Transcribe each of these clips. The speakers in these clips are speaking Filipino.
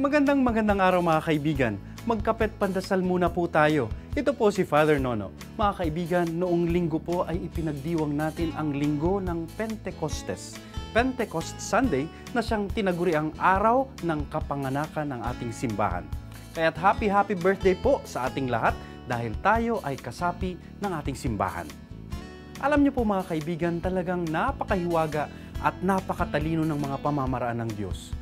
Magandang araw mga kaibigan. Magkapet pandasal muna po tayo. Ito po si Father Nono. Mga kaibigan, noong linggo po ay ipinagdiwang natin ang linggo ng Pentecostes. Pentecost Sunday na siyang tinaguriang araw ng kapanganakan ng ating simbahan. Kaya't happy birthday po sa ating lahat dahil tayo ay kasapi ng ating simbahan. Alam niyo po mga kaibigan, talagang napakahiwaga at napakatalino ng mga pamamaraan ng Diyos.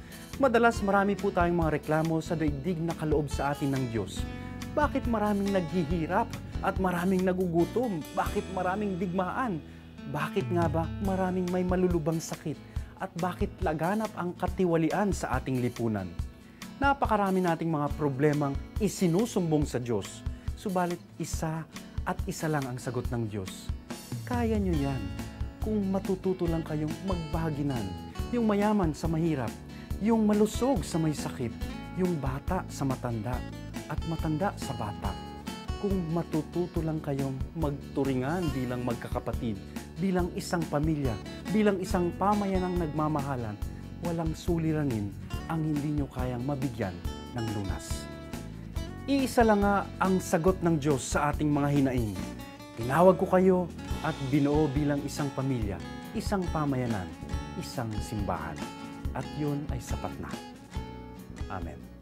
Madalas marami po tayong mga reklamo sa daigdig na kaloob sa atin ng Diyos. Bakit maraming naghihirap at maraming nagugutom? Bakit maraming digmaan? Bakit nga ba maraming may malulubang sakit? At bakit laganap ang katiwalian sa ating lipunan? Napakarami nating mga problemang isinusumbong sa Diyos. Subalit isa at isa lang ang sagot ng Diyos. Kaya nyo yan kung matututo lang kayong magbahaginan. Yung mayaman sa mahirap, yung malusog sa may sakit, yung bata sa matanda, at matanda sa bata. Kung matututo lang kayong magturingan bilang magkakapatid, bilang isang pamilya, bilang isang pamayanang nagmamahalan, walang suliranin ang hindi nyo kayang mabigyan ng lunas. Iisa lang nga ang sagot ng Diyos sa ating mga hinaing. Tinawag ko kayo at binuo bilang isang pamilya, isang pamayanan, isang simbahan. At yun ay sapat na. Amen.